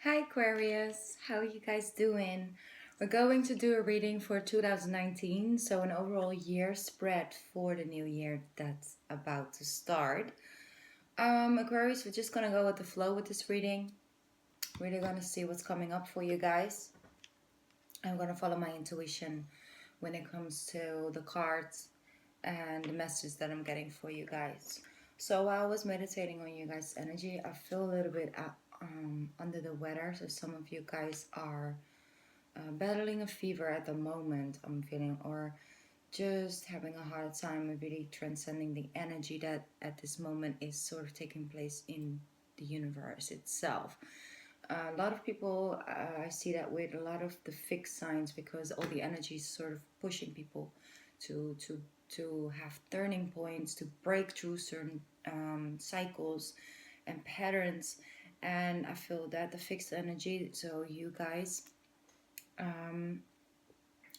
Hi Aquarius, how are you guys doing? We're going to do a reading for 2019, so an overall year spread for the new year that's about to start. Aquarius, we're just gonna go with the flow with this reading. Really gonna see what's coming up for you guys. I'm gonna follow my intuition when it comes to the cards and the message that I'm getting for you guys. So while I was meditating on you guys' energy, I feel a little bit under the weather. So some of you guys are battling a fever at the moment, I'm feeling, or just having a hard time of really transcending the energy that at this moment is sort of taking place in the universe itself. A lot of people, I see that with a lot of the fixed signs because all the energy is sort of pushing people to to to have turning points, to break through certain cycles and patterns. And I feel that the fixed energy, so you guys um,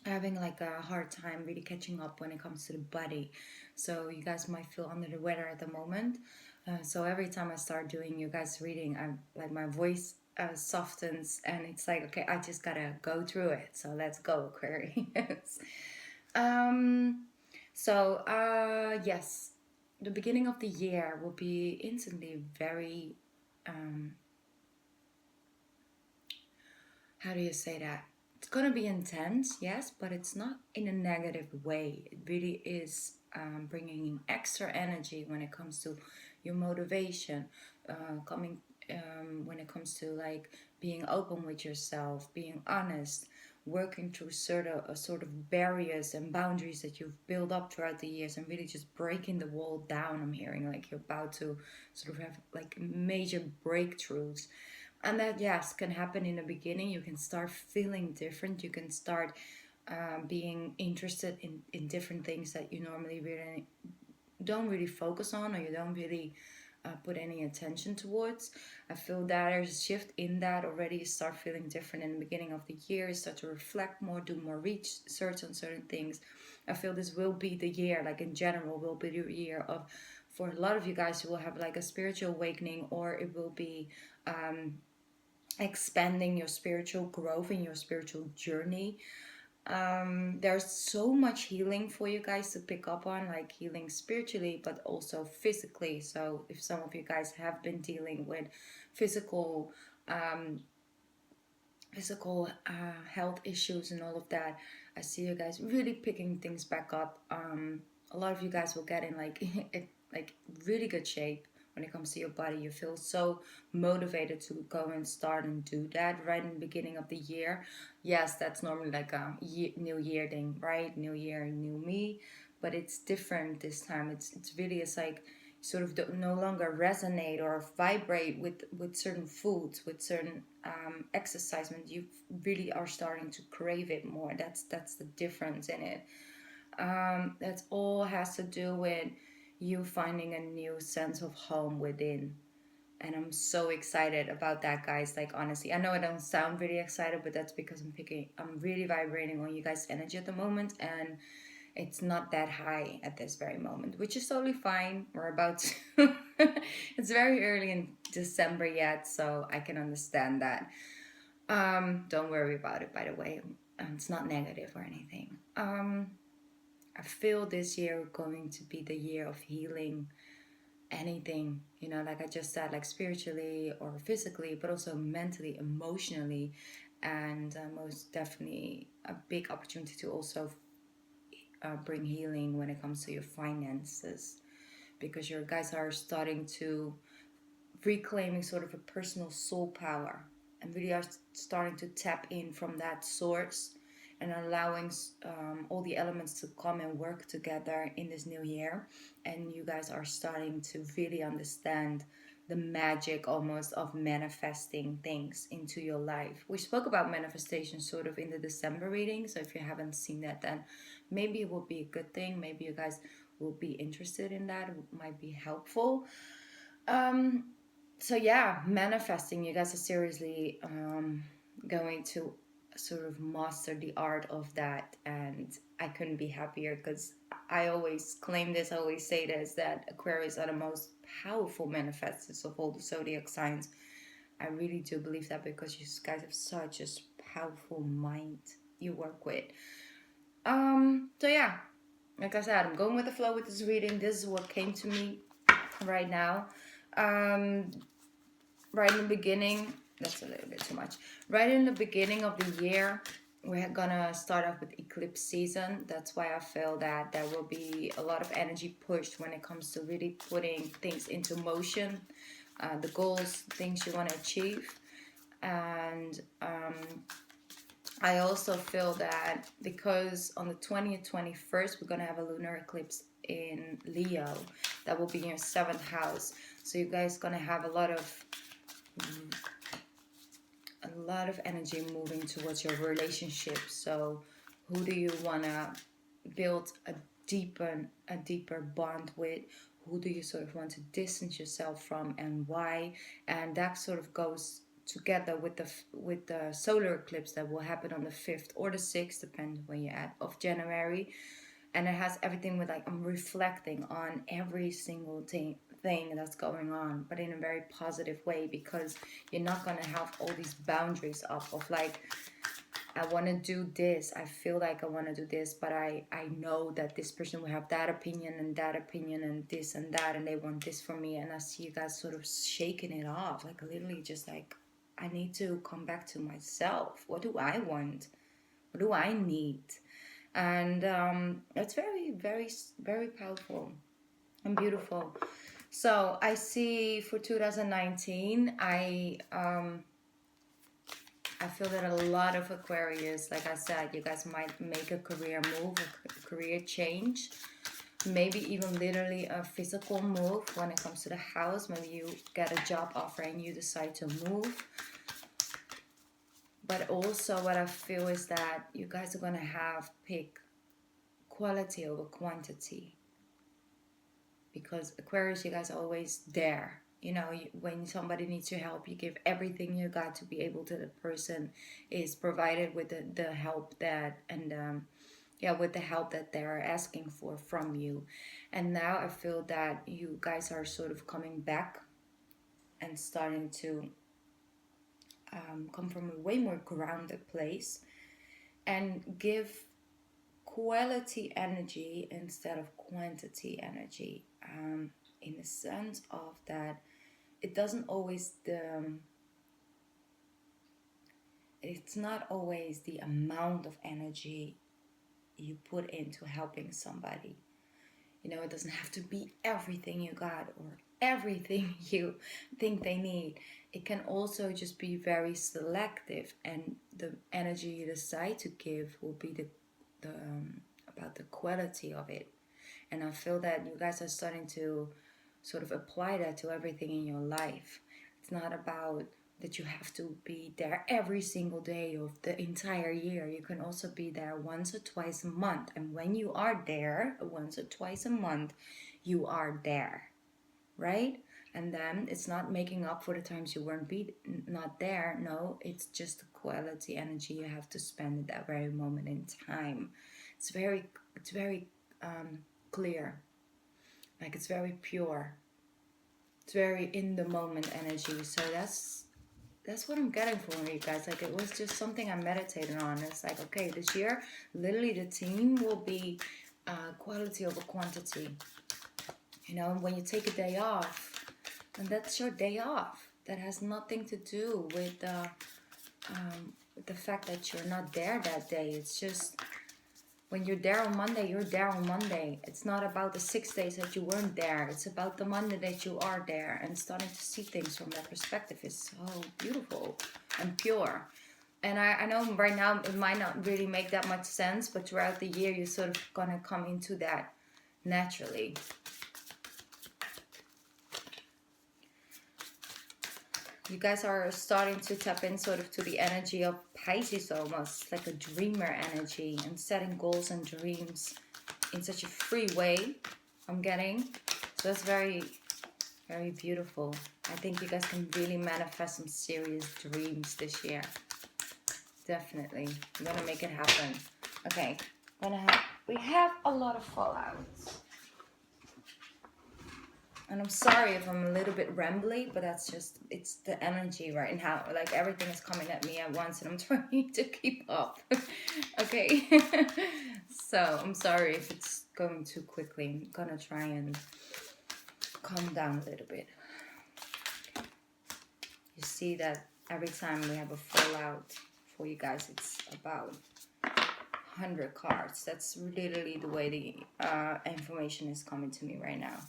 having like a hard time really catching up when it comes to the body. So you guys might feel under the weather at the moment. So every time I start doing you guys reading, I'm like my voice softens and it's like, okay, I just gotta go through it. So let's go, Aquarius. um, yes, the beginning of the year will be instantly very how do you say that? It's gonna be intense, yes, but it's not in a negative way. It really is bringing in extra energy when it comes to your motivation, coming when it comes to like being open with yourself, being honest, working through sort of barriers and boundaries that you've built up throughout the years, and really just breaking the wall down. I'm hearing like you're about to sort of have like major breakthroughs, and that, yes, can happen in the beginning. You can start feeling different. You can start being interested in different things that you normally really don't really focus on, or you don't really put any attention towards. I feel that there's a shift in that already. You start feeling different in the beginning of the year. You start to reflect more, do more research on certain things. I feel this will be the year, like in general, will be the year of, for a lot of you guys, you will have like a spiritual awakening, or it will be expanding your spiritual growth in your spiritual journey. There's so much healing for you guys to pick up on, like healing spiritually but also physically. So if some of you guys have been dealing with physical health issues and all of that, I see you guys really picking things back up. A lot of you guys will get in like like really good shape when it comes to your body. You feel so motivated to go and start and do that right in the beginning of the year. Yes, that's normally like a new year thing, right? New year, new me, but it's different this time. It's really, it's like sort of no longer resonate or vibrate with certain foods, with certain exercise. When you really are starting to crave it more, that's the difference in it. That's all has to do with you finding a new sense of home within. And I'm so excited about that, guys. Like, honestly, I know I don't sound really excited, but that's because I'm really vibrating on you guys' energy at the moment, and it's not that high at this very moment, which is totally fine. We're about to, it's very early in December yet, so I can understand that. Don't worry about it, by the way. It's not negative or anything. I feel this year going to be the year of healing anything, like I just said, like spiritually or physically, but also mentally, emotionally, and most definitely a big opportunity to also bring healing when it comes to your finances, because your guys are starting to reclaiming sort of a personal soul power, and really are starting to tap in from that source, and allowing all the elements to come and work together in this new year. And you guys are starting to really understand the magic almost of manifesting things into your life. We spoke about manifestation sort of in the December reading, so if you haven't seen that, then maybe it will be a good thing. Maybe you guys will be interested in that. It might be helpful. um so yeah, manifesting, you guys are seriously going to sort of master the art of that, and I couldn't be happier, because I always claim this, I always say this, that Aquarius are the most powerful manifestors of all the zodiac signs. I really do believe that, because you guys have such a powerful mind you work with. So yeah, like I said, I'm going with the flow with this reading. This is what came to me right now. Right in the beginning, that's a little bit too much. Right in the beginning of the year, we're gonna start off with eclipse season. That's why I feel that there will be a lot of energy pushed when it comes to really putting things into motion, the goals, things you want to achieve. And I also feel that because on the 20th, 21st, we're going to have a lunar eclipse in Leo. That will be in your 7th house. So you guys going to have a lot of energy moving towards your relationship. So who do you want to build a deeper bond with? Who do you sort of want to distance yourself from, and why? And that sort of goes together with the solar eclipse that will happen on the 5th or the 6th, depending when you're at, of January. And it has everything with, like, I'm reflecting on every single thing that's going on, but in a very positive way, because you're not going to have all these boundaries up of like, I want to do this, I feel like I want to do this, but I know that this person will have that opinion and this and that, and they want this from me. And I see you guys sort of shaking it off, like literally just like, I need to come back to myself. What do I want? What do I need? And it's very, very, very powerful and beautiful. So I see for 2019, I feel that a lot of Aquarius, like I said, you guys might make a career move, a career change, maybe even literally a physical move when it comes to the house. Maybe you get a job offer and you decide to move. But also what I feel is that you guys are going to pick quality over quantity. Because Aquarius, you guys are always there. You know, when somebody needs your help, you give everything you got to be able to. The person is provided with the help that, and with the help that they're asking for from you. And now I feel that you guys are sort of coming back and starting to come from a way more grounded place and give quality energy instead of quantity energy, in the sense of that it doesn't always it's not always the amount of energy you put into helping somebody. You know, it doesn't have to be everything you got or everything you think they need. It can also just be very selective, and the energy you decide to give will be about the quality of it. And I feel that you guys are starting to sort of apply that to everything in your life. It's not about that you have to be there every single day of the entire year. You can also be there once or twice a month. And when you are there once or twice a month, you are there, right? And then it's not making up for the times you weren't not there. No, it's just the quality energy you have to spend at that very moment in time. It's very clear. Like, it's very pure. It's very in the moment energy. So that's what I'm getting from you guys. Like, it was just something I meditated on. It's like, okay, this year, literally the theme will be quality over quantity. You know, when you take a day off, and that's your day off. That has nothing to do with the fact that you're not there that day. It's just, when you're there on Monday, you're there on Monday. It's not about the 6 days that you weren't there. It's about the Monday that you are there. And starting to see things from that perspective is so beautiful and pure. And I know right now it might not really make that much sense, but throughout the year you're sort of going to come into that naturally. You guys are starting to tap in sort of to the energy of Pisces, almost like a dreamer energy, and setting goals and dreams in such a free way, I'm getting. So that's very, very beautiful. I think you guys can really manifest some serious dreams this year. Definitely. I'm going to make it happen. Okay. We have a lot of fallouts. And I'm sorry if I'm a little bit rambly, but that's just, it's the energy right now. Like everything is coming at me at once and I'm trying to keep up. Okay. So I'm sorry if it's going too quickly. I'm gonna try and calm down a little bit. You see that every time we have a fallout for you guys, it's about 100 cards. That's literally the way the information is coming to me right now.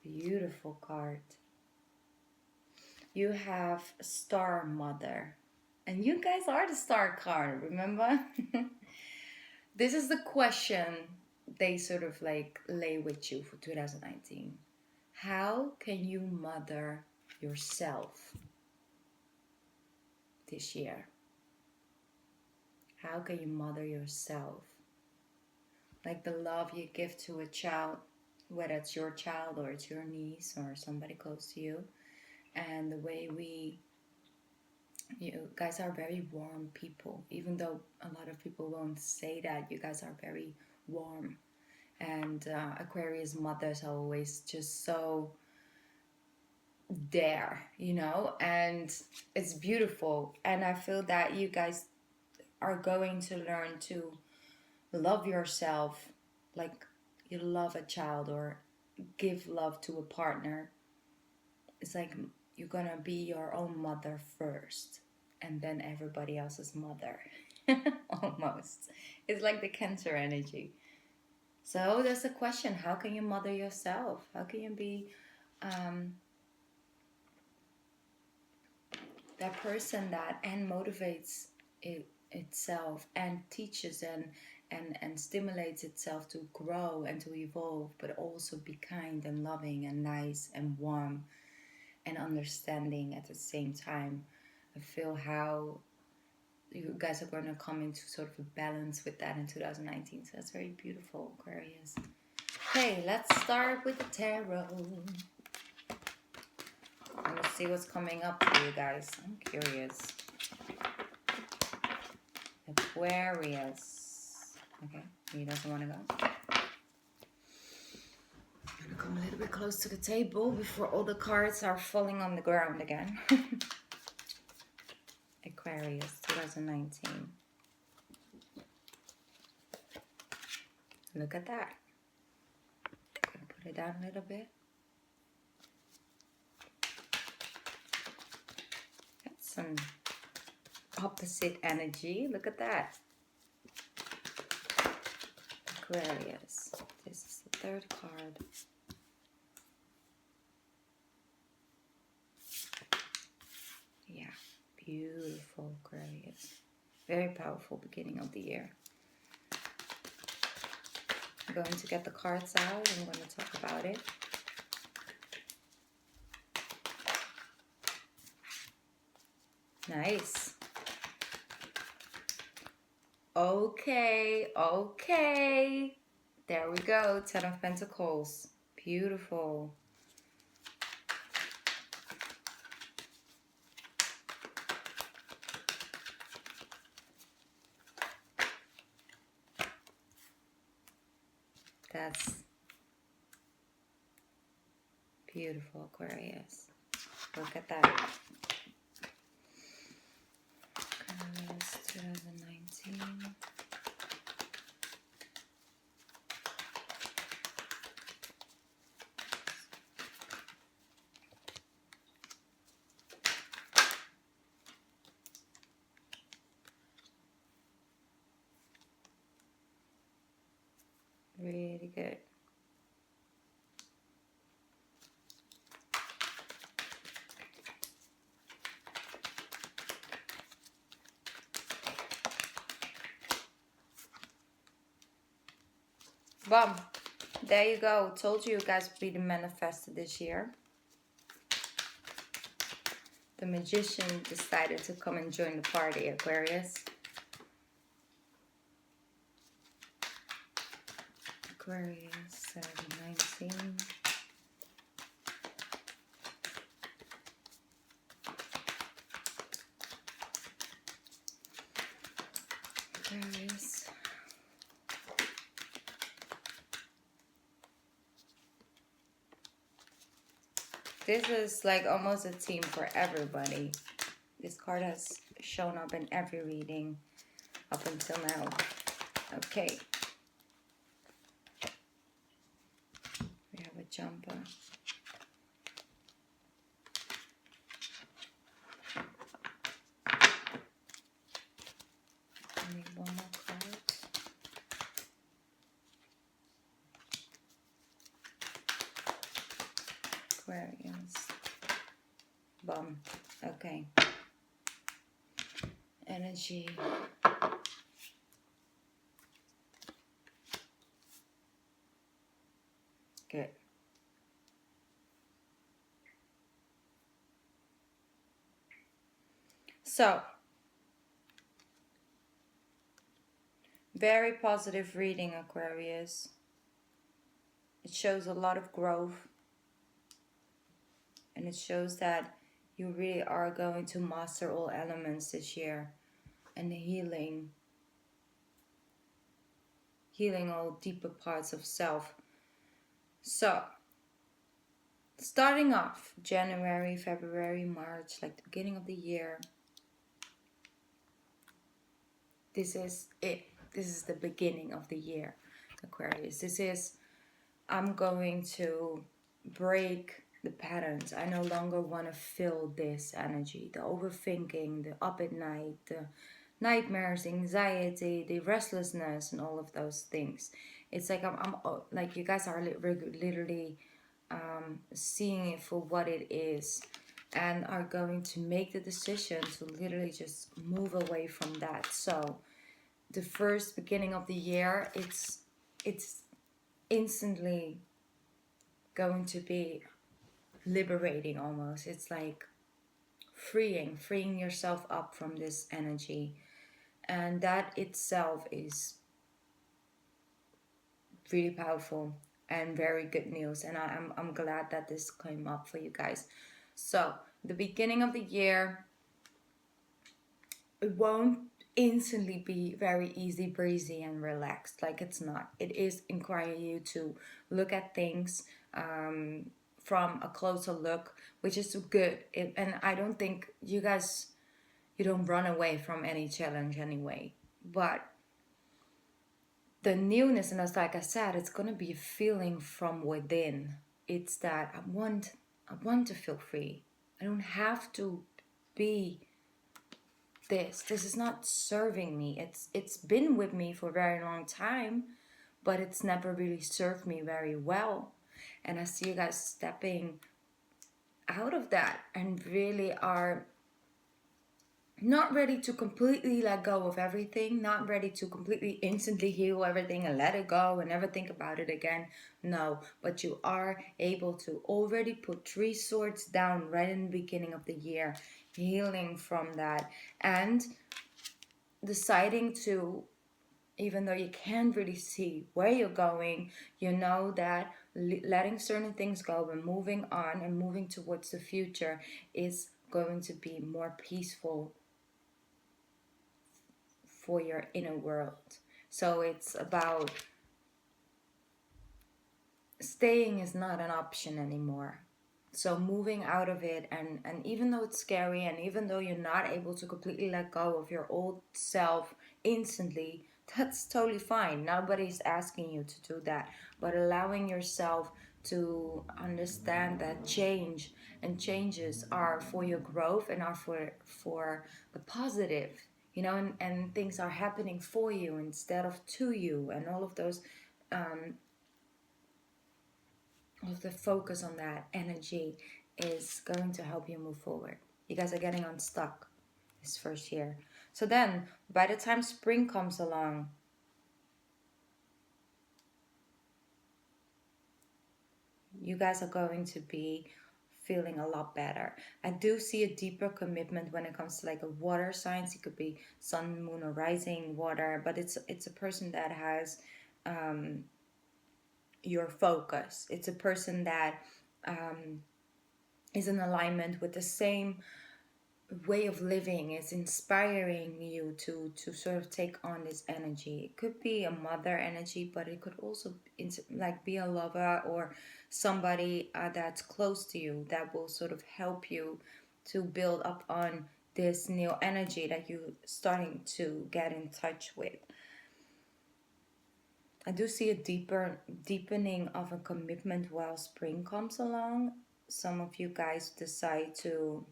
Beautiful card. You have Star Mother. And you guys are the star card, remember? This is the question they sort of like lay with you for 2019. How can you mother yourself this year? How can you mother yourself? Like the love you give to a child, whether it's your child or it's your niece or somebody close to you. And the way you guys are very warm people, even though a lot of people won't say that. You guys are very warm. And Aquarius mothers are always just so there, you know, and it's beautiful. And I feel that you guys are going to learn to love yourself like you love a child or give love to a partner. It's like you're gonna be your own mother first and then everybody else's mother. Almost. It's like the Cancer energy. So there's a question, how can you mother yourself? How can you be that person that and motivates itself and teaches and stimulates itself to grow and to evolve, but also be kind and loving and nice and warm and understanding at the same time. I feel how you guys are going to come into sort of a balance with that in 2019. So that's very beautiful, Aquarius. Okay, let's start with the tarot. Let's see what's coming up for you guys. I'm curious. Aquarius. Okay, he doesn't want to go. I'm going to come a little bit close to the table before all the cards are falling on the ground again. Aquarius 2019. Look at that. I'm going to put it down a little bit. That's some opposite energy. Look at that. Aquarius. This is the third card. Yeah, beautiful Aquarius. Very powerful beginning of the year. I'm going to get the cards out and I'm going to talk about it. Nice. Okay, okay. There we go. 10 of Pentacles. Beautiful. That's beautiful, Aquarius. Look at that. Aquarius 2019. Really good. Boom. There you go. Told you guys would be the manifested this year. The Magician decided to come and join the party, Aquarius. Aquarius 2019. Aquarius. This is like almost a theme for everybody. This card has shown up in every reading up until now. Okay. We have a jumper. I need one more card. Aquarius. Bum. Okay. Energy. Good. So, very positive reading, Aquarius. It shows a lot of growth. And it shows that you really are going to master all elements this year. And healing all deeper parts of self. So, starting off January, February, March, like the beginning of the year. This is it. This is the beginning of the year, Aquarius. This is, I'm going to break the patterns. I no longer want to feel this energy, the overthinking, the up at night, the nightmares, anxiety, the restlessness, and all of those things. It's like I'm like you guys are literally seeing it for what it is, and are going to make the decision to literally just move away from that. So the first beginning of the year, it's instantly going to be liberating almost. It's like freeing yourself up from this energy, and that itself is really powerful and very good news. And I'm glad that this came up for you guys. So the beginning of the year, it won't instantly be very easy breezy and relaxed. Like, it's not. It is requiring you to look at things from a closer look, which is good. And I don't think you guys, you don't run away from any challenge anyway, but the newness, and as like I said, it's gonna be a feeling from within. It's that I want to feel free. I don't have to be this is not serving me. It's been with me for a very long time, but it's never really served me very well. And I see you guys stepping out of that and really are not ready to completely let go of everything, not ready to completely instantly heal everything and let it go and never think about it again. No, but you are able to already put 3 swords down right in the beginning of the year, healing from that, and deciding to, even though you can't really see where you're going, you know that letting certain things go and moving on and moving towards the future is going to be more peaceful for your inner world. So it's about staying is not an option anymore. So moving out of it, and even though it's scary, and even though you're not able to completely let go of your old self instantly, that's totally fine. Nobody's asking you to do that, but allowing yourself to understand that change and changes are for your growth and are for the positive, you know, and things are happening for you instead of to you, and all of those of the focus on that energy is going to help you move forward. You guys are getting unstuck this first year. So then, by the time spring comes along, you guys are going to be feeling a lot better. I do see a deeper commitment when it comes to like a water signs. It could be sun, moon, or rising water, but it's a person that has your focus. It's a person that is in alignment with the same way of living. It's inspiring you to sort of take on this energy. It could be a mother energy, but it could also like be a lover or somebody that's close to you that will sort of help you to build up on this new energy that you're starting to get in touch with. I do see a deepening of a commitment while spring comes along. Some of you guys decide to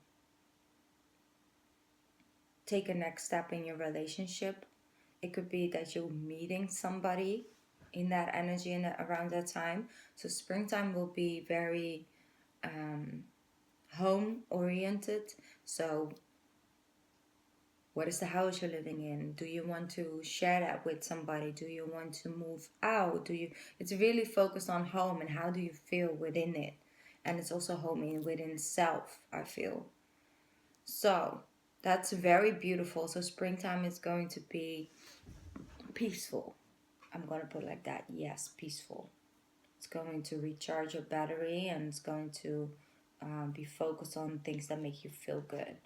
take a next step in your relationship. It could be that you're meeting somebody in that energy and around that time. So springtime will be very home oriented. So what is the house you're living in? Do you want to share that with somebody? Do you want to move out? It's really focused on home and how do you feel within it? And it's also home within self, I feel. So that's very beautiful. So springtime is going to be peaceful. I'm going to put it like that. Yes, peaceful. It's going to recharge your battery and it's going to be focused on things that make you feel good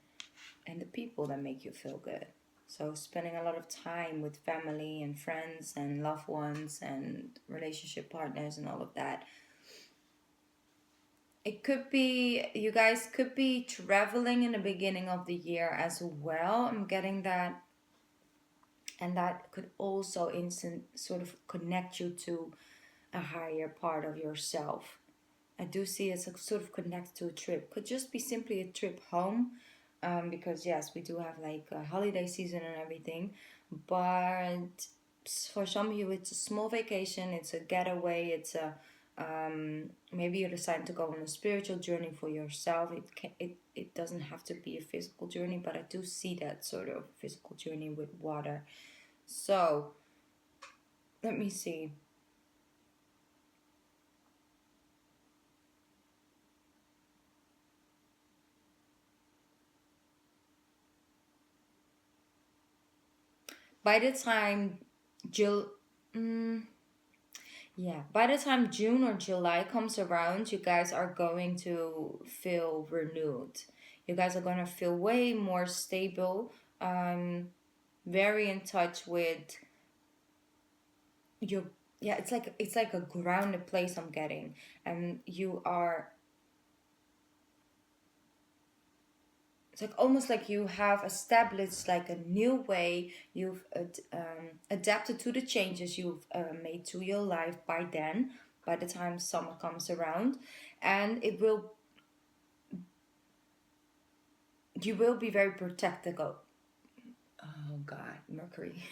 and the people that make you feel good. So spending a lot of time with family and friends and loved ones and relationship partners and all of that. It could be, you guys could be traveling in the beginning of the year as well. I'm getting that. And that could also instant sort of connect you to a higher part of yourself. I do see it's a sort of connect to a trip. Could just be simply a trip home, because yes, we do have like a holiday season and everything, but for some of you, it's a small vacation. It's a getaway. It's a maybe you decide to go on a spiritual journey for yourself. It doesn't have to be a physical journey, but I do see that sort of physical journey with water. So let me see. By the time Jill, yeah, by the time June or July comes around, you guys are going to feel renewed. You guys are gonna feel way more stable, very in touch with your, yeah. It's like a grounded place I'm getting, and you are, it's like almost like you have established like a new way. You've adapted to the changes you've made to your life by then, by the time summer comes around, and you will be very protective of, oh God, Mercury.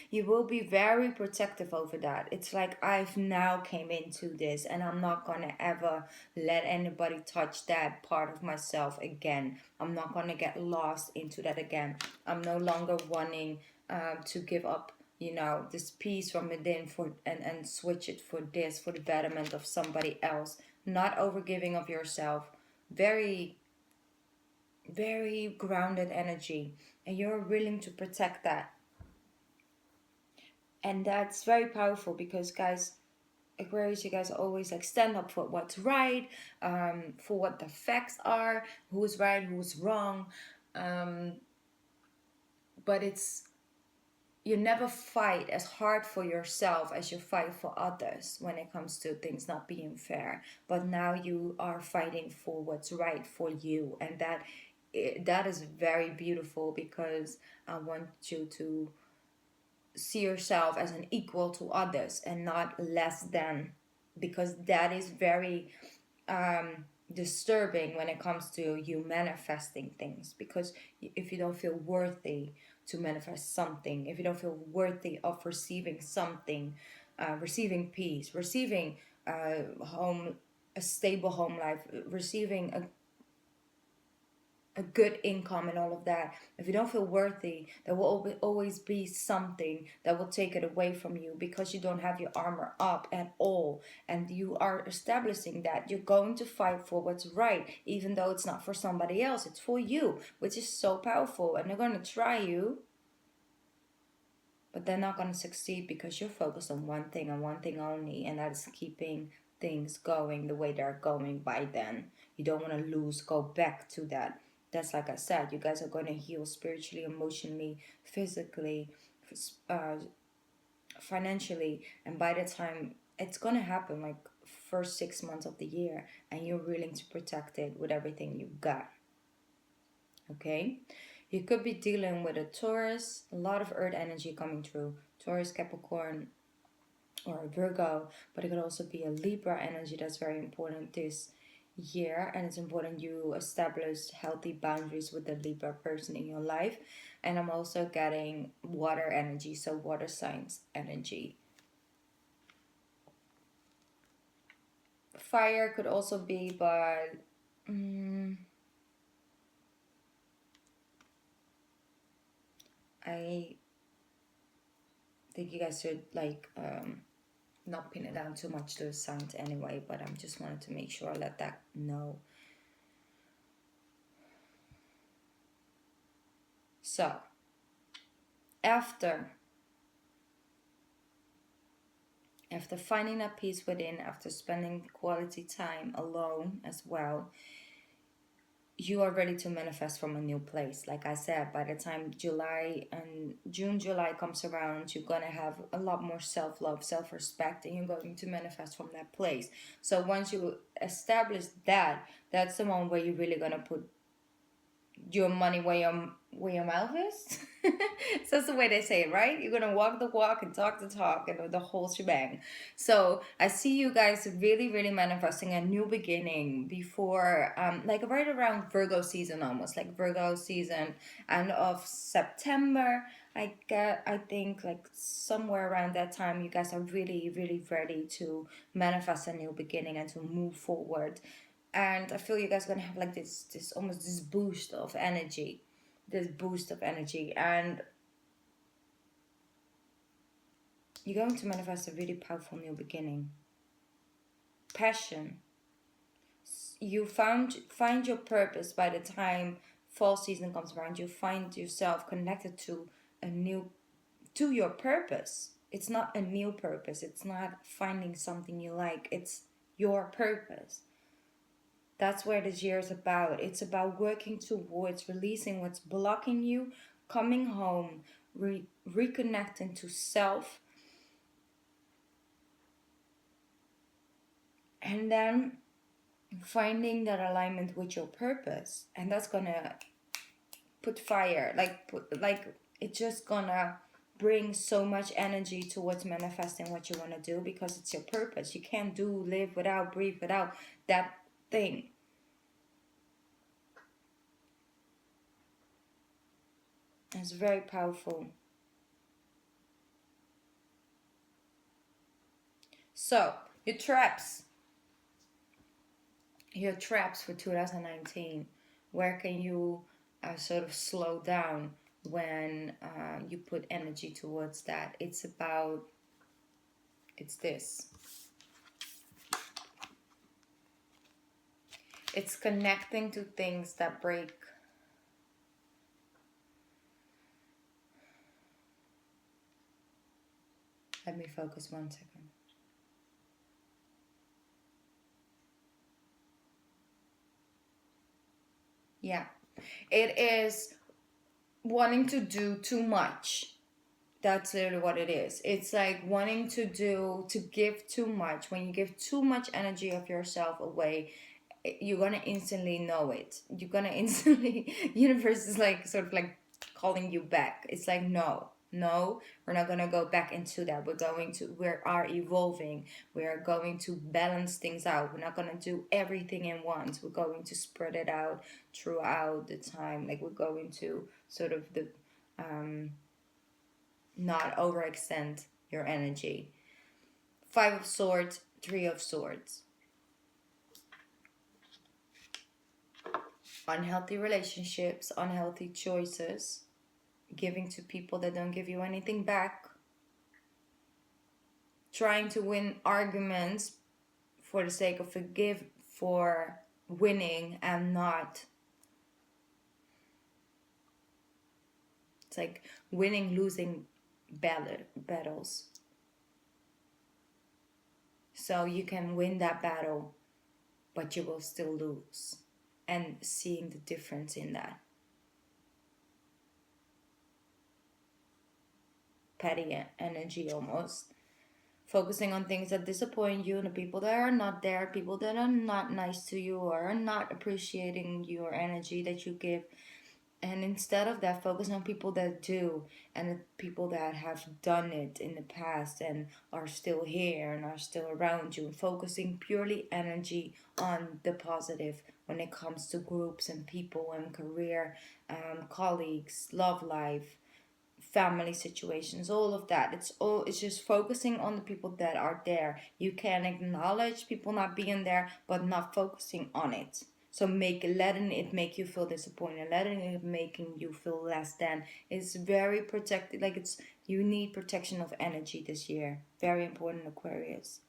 You will be very protective over that. It's like I've now came into this and I'm not gonna ever let anybody touch that part of myself again. I'm not gonna get lost into that again. I'm no longer wanting to give up, this peace from within for and switch it for this, for the betterment of somebody else. Not overgiving of yourself. Very, very grounded energy, and you're willing to protect that. And that's very powerful because, guys, Aquarius, you guys always like stand up for what's right, for what the facts are, who's right, who's wrong. um, but you never fight as hard for yourself as you fight for others when it comes to things not being fair. But now you are fighting for what's right for you, and that is very beautiful because I want you to see yourself as an equal to others and not less than, because that is very disturbing when it comes to you manifesting things. Because if you don't feel worthy to manifest something, if you don't feel worthy of receiving something, receiving peace, receiving home, a stable home life, receiving a good income and all of that, if you don't feel worthy, there will always be something that will take it away from you because you don't have your armor up at all. And you are establishing that you're going to fight for what's right, even though it's not for somebody else, it's for you, which is so powerful. And they're going to try you, but they're not going to succeed because you're focused on one thing and one thing only, and that is keeping things going the way they're going by then. You don't want to go back to that Just like I said, you guys are going to heal spiritually, emotionally, physically, uh, financially, and by the time it's going to happen, like first 6 months of the year, and you're willing to protect it with everything you've got. Okay, you could be dealing with a Taurus, a lot of earth energy coming through, Taurus, Capricorn, or a Virgo, but it could also be a Libra energy that's very important this year, and it's important you establish healthy boundaries with the Libra person in your life. And I'm also getting water energy, so water signs energy. Fire could also be, but I think you guys should like not pin it down too much to the signs anyway, but I just wanted to make sure I let that know. So after finding that peace within, after spending quality time alone as well, you are ready to manifest from a new place. Like I said, by the time July comes around, you're going to have a lot more self-love, self-respect, and you're going to manifest from that place. So once you establish that, that's the one where you're really going to put your money where your mouth is. So that's the way they say it, right? You're gonna walk the walk and talk the talk and the whole shebang. So I see you guys really, really manifesting a new beginning before, like right around Virgo season, almost like Virgo season, end of September. I think like somewhere around that time, you guys are really, really ready to manifest a new beginning and to move forward. And I feel you guys are gonna have like this almost this boost of energy, and you're going to manifest a really powerful new beginning. Passion. You find your purpose by the time fall season comes around. You find yourself connected to your purpose. It's not a new purpose. It's not finding something you like. It's your purpose. That's where this year is about. It's about working towards releasing what's blocking you, coming home, reconnecting to self, and then finding that alignment with your purpose. And that's gonna put fire, it's just gonna bring so much energy towards manifesting what you want to do, because it's your purpose. You can't live without, breathe without that thing. It's very powerful. So your traps for 2019. Where can you sort of slow down when you put energy towards that? It's this. It's connecting to things that break. Let me focus 1 second. Yeah. It is wanting to do too much. That's literally what it is. It's like wanting to give too much. When you give too much energy of yourself away, you're gonna instantly know it. You're gonna instantly, universe is like sort of like calling you back. It's like, no, we're not gonna go back into that. We are evolving. We are going to balance things out. We're not gonna do everything in once. We're going to spread it out throughout the time. Like, we're going to sort of not overextend your energy. 5 of Swords, 3 of Swords. Unhealthy relationships, unhealthy choices, giving to people that don't give you anything back, trying to win arguments for the sake of for winning and not. It's like winning, losing battles. So you can win that battle, but you will still lose. and seeing the difference in that. Petty energy almost. Focusing on things that disappoint you and the people that are not there, people that are not nice to you or are not appreciating your energy that you give. And instead of that, focus on people that do, and the people that have done it in the past and are still here and are still around you. Focusing purely energy on the positive when it comes to groups and people and career, colleagues, love life, family situations, all of that. It's just focusing on the people that are there. You can acknowledge people not being there, but not focusing on it. So letting it make you feel disappointed, letting it making you feel less than. It's very protected. Like, you need protection of energy this year. Very important, Aquarius.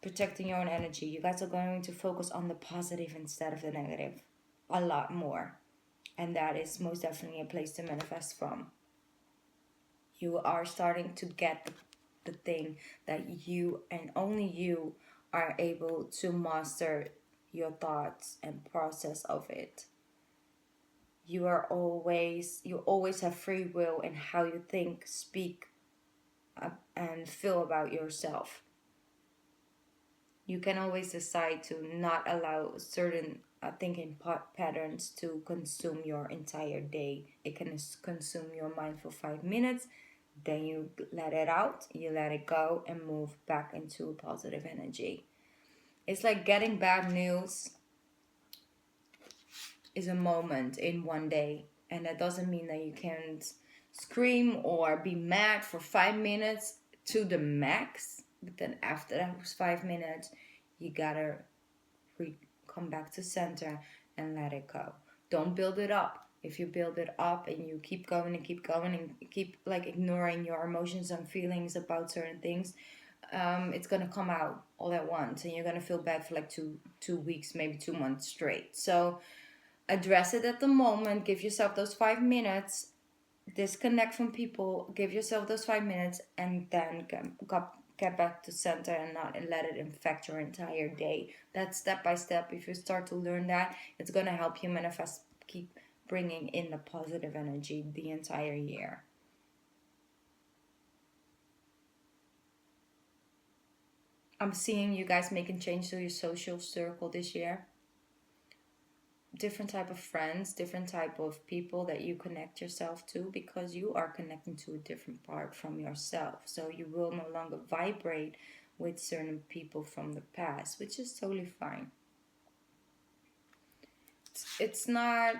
Protecting your own energy. You guys are going to focus on the positive instead of the negative a lot more, and that is most definitely a place to manifest from. You are starting to get the thing that you and only you are able to master your thoughts and process of it. You always have free will in how you think, speak, and feel about yourself. You can always decide to not allow certain thinking patterns to consume your entire day. It can consume your mind for 5 minutes. Then you let it out, you let it go, and move back into positive energy. It's like getting bad news is a moment in one day. And that doesn't mean that you can't scream or be mad for 5 minutes to the max. But then after those 5 minutes, you gotta come back to center and let it go. Don't build it up. If you build it up and you keep going and keep going and keep like ignoring your emotions and feelings about certain things, it's gonna come out all at once, and you're gonna feel bad for like two weeks, maybe 2 months straight. So address it at the moment. Give yourself those 5 minutes. Disconnect from people. Give yourself those 5 minutes, and then get back to center and not let it infect your entire day. That's step by step. If you start to learn that, it's gonna help you manifest. Keep bringing in the positive energy the entire year. I'm seeing you guys making change to your social circle this year. Different type of friends, different type of people that you connect yourself to, because you are connecting to a different part from yourself. So you will no longer vibrate with certain people from the past, which is totally fine. It's not,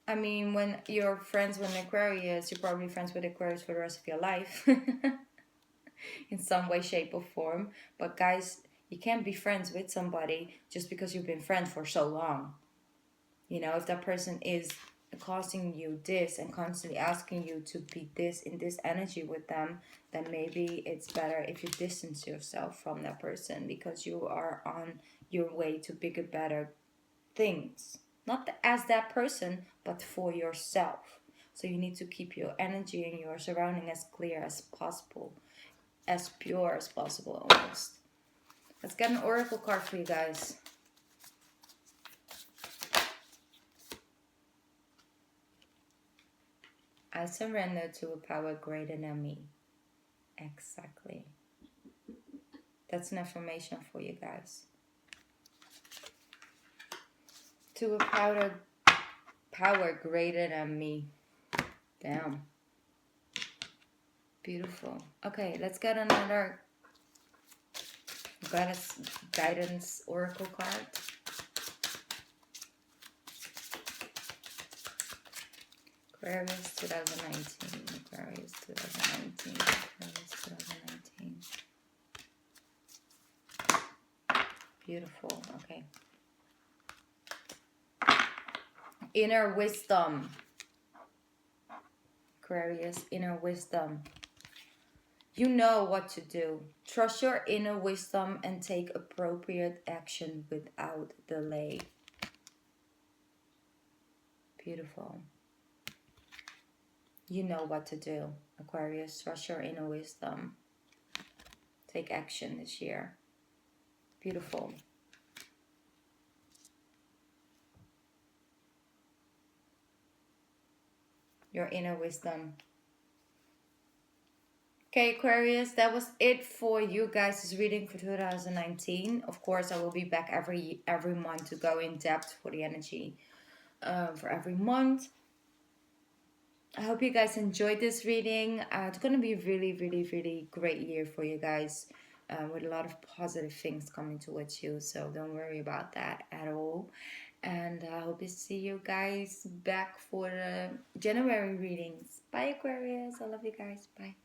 I mean, when you're friends with an Aquarius, you're probably friends with Aquarius for the rest of your life in some way, shape, or form. But guys, you can't be friends with somebody just because you've been friends for so long. You know, if that person is causing you this and constantly asking you to be this in this energy with them, then maybe it's better if you distance yourself from that person, because you are on your way to bigger, better things. Not as that person, but for yourself. So you need to keep your energy and your surrounding as clear as possible, as pure as possible almost. Let's get an oracle card for you guys. I surrender to a power greater than me. Exactly. That's an affirmation for you guys. To a power greater than me. Damn. Beautiful. Okay, let's get another guidance oracle card. Aquarius 2019. Aquarius 2019. Aquarius 2019. Beautiful. Okay. Inner wisdom. Aquarius, inner wisdom. You know what to do. Trust your inner wisdom and take appropriate action without delay. Beautiful. You know what to do, Aquarius. Trust your inner wisdom. Take action this year. Beautiful. your inner wisdom. Okay, Aquarius, that was it for you guys' reading for 2019. Of course, I will be back every month to go in depth for the energy for every month. I hope you guys enjoyed this reading. It's going to be a really, really, really great year for you guys with a lot of positive things coming towards you. So don't worry about that at all. And I hope to see you guys back for the January readings. Bye, Aquarius. I love you guys. Bye.